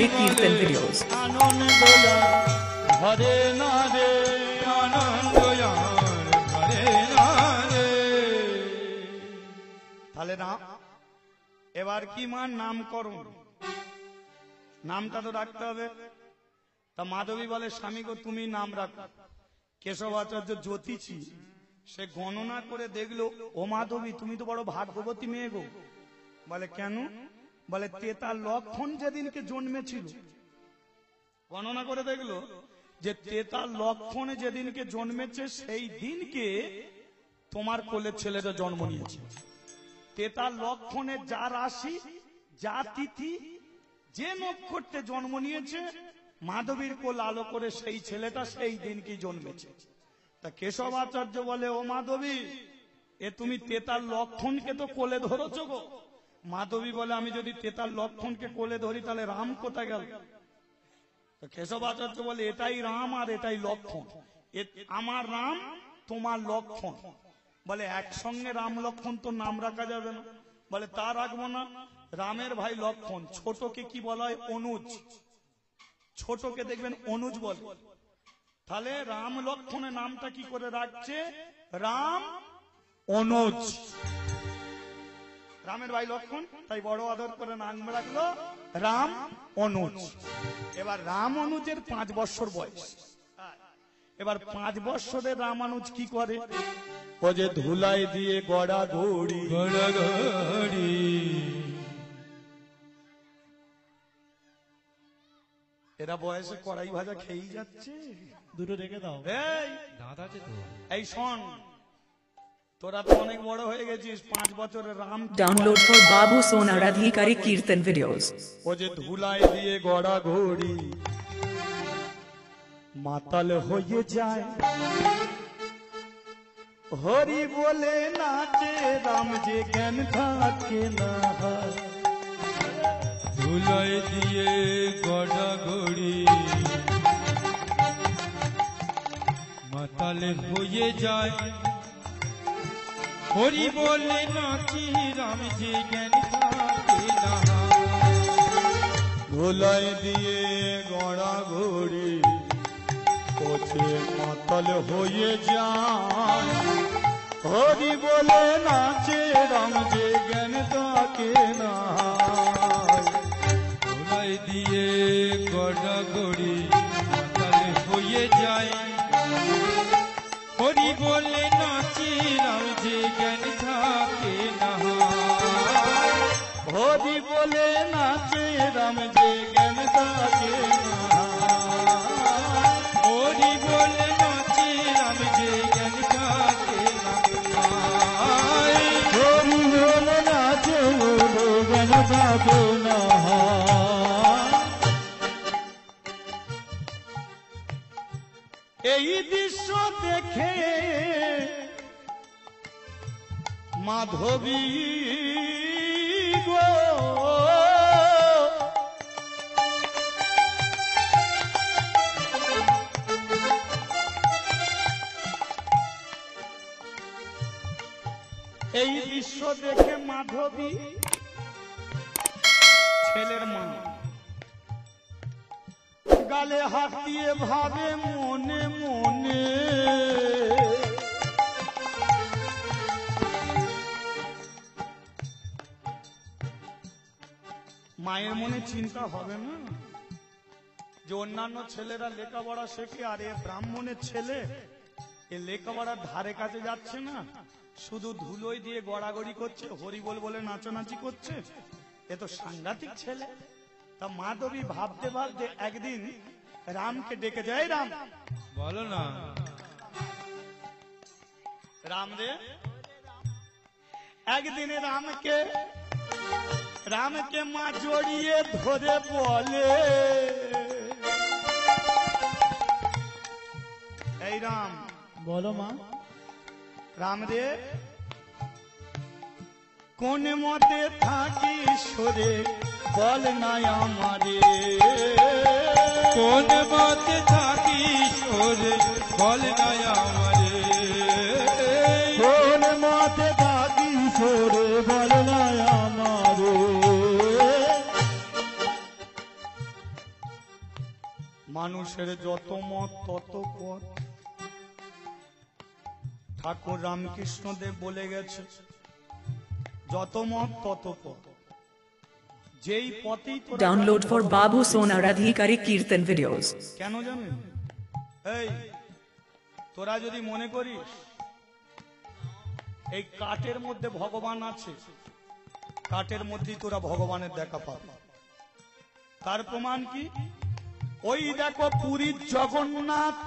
Radhikari Kirtan videos. হরে না রে আনন্দ হরে না রে। তাহলে না এবার কি মান নামকরণ, নামটা তো রাখতে হবে। তা মাধবী বলে স্বামী গো তুমি নাম রাখো। কেশব আচার্য জ্যোতিষী সে গণনা করে দেখলো, ও মাধবী তুমি তো বড় ভাগ্যবতী মেয়ে গো। বলে কেন? বলে তেতার লক্ষণ যেদিনকে জন্মেছিল, গণনা করে দেখলো যে তেতার লক্ষণে যেদিনকে জন্মেছে সেই দিনকে তোমার কোলের ছেলেটা জন্ম নিয়েছে। তেতার লক্ষণে যা রাশি, যা তিথি, যে নক্ষত্রে জন্ম নিয়েছে মাধবীর কোল আলো করে সেই ছেলেটা সেই দিনকে জন্মেছে। তা কেশব আচার্য বলে ও মাধবী এ তুমি তেতার লক্ষণকে তো কোলে ধরেছো গো। মাধবী বলে আমি যদি তেতার লক্ষণকে কোলে ধরি তাহলে রাম কোথায় গেল? কেশব আচার্য বলে এটাই রাম আর এটাই লক্ষণ, আমার রাম তোমার লক্ষণ। বলে একসঙ্গে রাম লক্ষণ তো নাম রাখা যাবে না। বলে তা রাখবো না, রামের ভাই লক্ষণ, ছোটকে কি বলা হয়? অনুজ। ছোটকে দেখবেন অনুজ বলে। তাহলে রাম লক্ষণের নামটা কি করে রাখছে? রাম অনুজ, রামের ভাই লক্ষণ, তাই বড় আদর করে নাম রাখলো রাম অনুজ। এবার রাম অনুজের 5 বছর বয়স। এবার 5 বছরের রামানুজ কি করে? ও যে ধুলাই দিয়ে গড়া ঘড়ি গড়াগড়ি, এরা বয়সে কড়াই ভাজা খেয়েই যাচ্ছে। দুটো রেখে দাও, এই দাঁত আছে তো। এই শোন, তোরা তো অনেক বড় হয়ে গেছিস, 5 বছরের Ram. Download for Babu Sona Radhikari Kirtan videos. ও যে ধুলাই দিয়ে গড়া ঘড়ি মাতাল হয়ে যায়, হরি বলে নাচে রাম যে জ্ঞান থাকে না। ধুলাই দিয়ে গড়া ঘড়ি মাতালে হয়ে যায়, হরি বলে নাচি রাম যে জ্ঞান থাকে না। ধুলাই দিয়ে গড়া ঘড়ি পচে মাতাল হয়ে যায়, হরি বলে নাচে রাম যে জ্ঞান থাকে না। ধুলাই দিয়ে গড়া ঘড়ি মাতালে হয়ে যায়, হরি বলে নাচি রাম যে জ্ঞান থাকে না। হরি বলে নাচে রাম যে জ্ঞান থাকে না। হরি বলে নাচি রাম যে জ্ঞান থাকে না। হরি বলে নাচে জ্ঞান থাকে না। এই দৃশ্য দেখে মাধবী গো এই দৃশ্য দেখে মাধবী ছেলের মা গালে হাত দিয়ে ভাবে মনে মনে, মায়ের মনে চিন্তা হবে না যে অন্যান্য ছেলেরা লেখাপড়া শেখে আর এ ব্রাহ্মণের ছেলে, এ লেখাপড়ার ধারে কাছে যাচ্ছে না, শুধু ধুলোই দিয়ে গড়াগড়ি করছে, হরিবোল বলে নাচানাচি করছে, এ তো সাংঘাতিক ছেলে। তা মাধবী ভাবতে ভাবতে একদিন রামকে ডেকে যায়, রাম বলো না রাম রে। একদিনে রামকে মা জড়িয়ে ধরে বলে, এই রাম। বলো মা। রাম রে কোন মতে থাকি সরে বল না আমারে, কোন মতে থাকি সরে বল না আমারে, কোন মতে থাকি সরে বল না আমারে। মানুষের যত মত তত পথ। ঠাকুর রামকৃষ্ণদেব বলে গেছে যত মত তত পথ। যেই পথেই তোরা Download for Babu Sonaradhikari Kirtan videos. কেন জানেন? এই তোরা যদি মনে করিস এই কাঠের মধ্যে ভগবান আছে, কাঠের মধ্যেই তোরা ভগবানের দেখা পাবি। তার প্রমাণ কি? ওই দেখো পুরীর জগন্নাথ,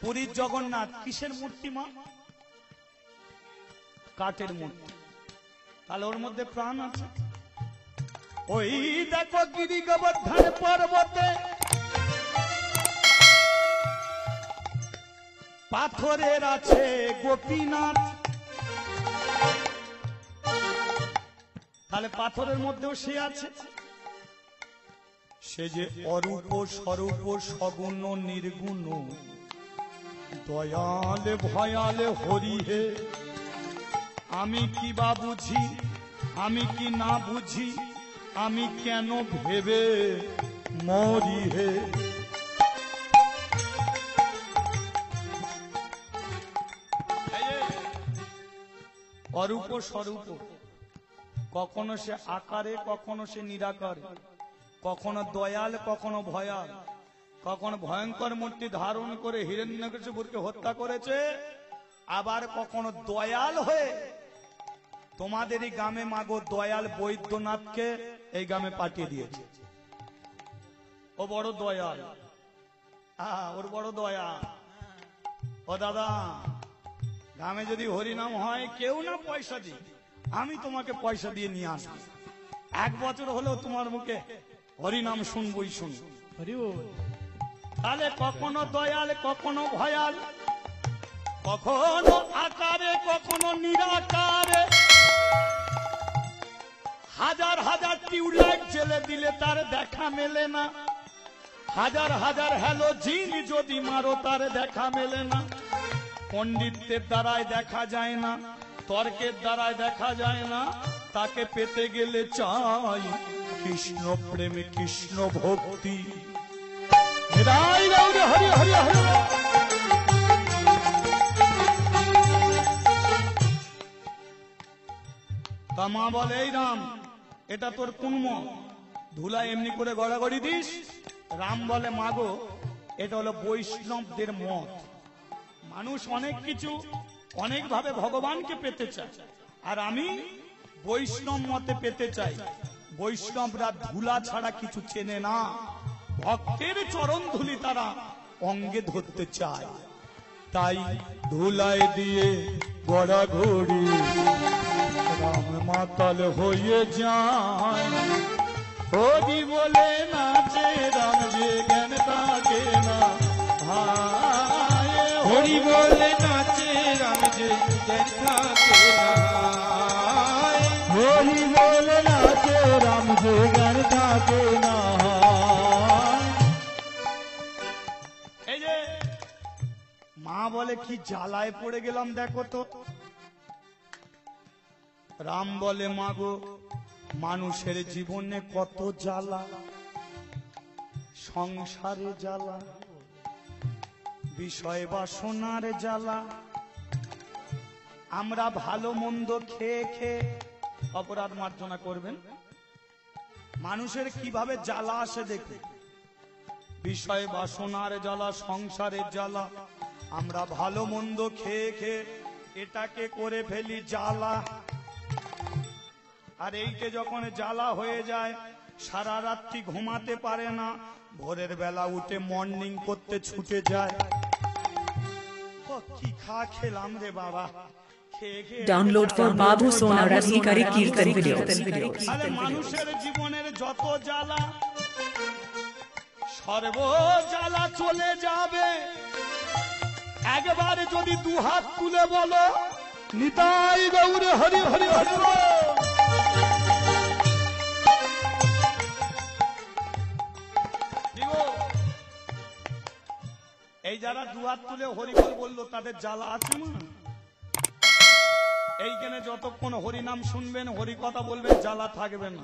পুরীর জগন্নাথ কিসের মূর্তি মা? কাঠের মূর্তি। তাহলে ওর মধ্যে প্রাণ আছে। ওই দেখো গিরি গোবর্ধন পর্বতে পাথরের আছে গোপীনাথ। তাহলে পাথরের মধ্যেও সে আছে। সে যে অরূপ স্বরূপ সগুণ নির্গুণ দয়াল ভয়াল হরি হে। আমি কি বা বুঝি, আমি কি না বুঝি, আমি কেন ভেবে মরি হে। অরূপ স্বরূপ, কখনো সে আকারে কখনো সে নিরাকারে, কখনো দয়াল কখনো ভয়াল, কখনো ভয়ঙ্কর মূর্তি ধারণ করে হিরণ্যকশিপুকে হত্যা করেছে, আবার কখনো দয়াল হয়ে তোমাদেরই গ্রামে মাগো দয়াল বৈদ্যনাথকে এই গ্রামে পাঠিয়ে দিয়েছে। ও বড় দয়াল, ওর বড় দয়া। ও দাদা, গ্রামে যদি হরিনাম হয় কেউ না পয়সা দিই, আমি তোমাকে পয়সা দিয়ে নিয়ে আসবো। 1 বছর হলেও তোমার মুখে হরিনাম শুনবই শুনবো। হরি বল। তাহলে কখনো দয়াল কখনো ভয়াল, কখনো আকারে কখনো নিরাকারে। হাজার হাজার টিউবলাইট জ্বেলে দিলে তার দেখা মেলে না, হাজার হাজার হ্যালোজিন যদি মারো তার দেখা মেলে না। পণ্ডিতের দ্বারায় দেখা যায় না, তর্কের দ্বারায় দেখা যায় না। তাকে পেতে গেলে চাই কৃষ্ণ প্রেমে কৃষ্ণ ভক্তি। হরি হরি হরি হরি। তা মা বলে, এই রাম এটা তোর কোন মত? ধুলা এমনি করে গড়াগড়ি দিস। রাম বলে, মাগো এটা হলো বৈষ্ণবদের মত। মানুষ অনেক কিছু অনেক ভাবে ভগবানকে পেতে চায়, আর আমি বৈষ্ণব মতে পেতে চাই। বৈষ্ণবরা ধুলা ছাড়া কিছু চেনে না, ভক্তের চরণ ধুলি তারা অঙ্গে ধরতে চায়। তাই ধুলায় দিয়ে গড়াগড়ি রাম মাতাল হয়ে যায়। হরি বলে নাচে রাম যে জ্ঞান তাকে না ভাই। হরি বলে নাচে রাম যে জ্ঞান থাকে না। হরি বলে নাচে রাম যে জ্ঞান তাকে না। এই যে মা বলে, কি জ্বালায় পড়ে গেলাম দেখো তো। রাম বলে, মাগো মানুষের জীবনে কত জ্বালা, সংসারে জ্বালা, বিষয় বাসনার জ্বালা। আমরা ভালো মন্দ খেয়ে খেয়ে অপরাধ মার্জনা করবেন। মানুষের কিভাবে জ্বালা আসে দেখে, বিষয় বাসনার জ্বালা, সংসারের জ্বালা। আমরা ভালো মন্দ খেয়ে খেয়ে এটাকে করে ফেলি জ্বালা। আর এইটা যখন জ্বালা হয়ে যায়, সারা রাত্রি ঘুমাতে পারে না, ভোরের বেলা উঠে মর্নিং করতে ছুটে যায়। কি খা খেলাম রে বাবা। Download for Babu Sonaradhikari Kirtan videos. তাহলে মানুষের জীবনের যত জ্বালা, সর্ব জ্বালা চলে যাবে একবার যদি 2 হাত তুলে বলো নিতাই গৌর হরি হরি হরি। এই যারা 2 হাত তুলে হরিবল বললো তাদের জ্বালা আছে না? এইখানে যতক্ষণ হরি নাম শুনবেন, হরি কথা বলবেন, জ্বালা থাকবে না।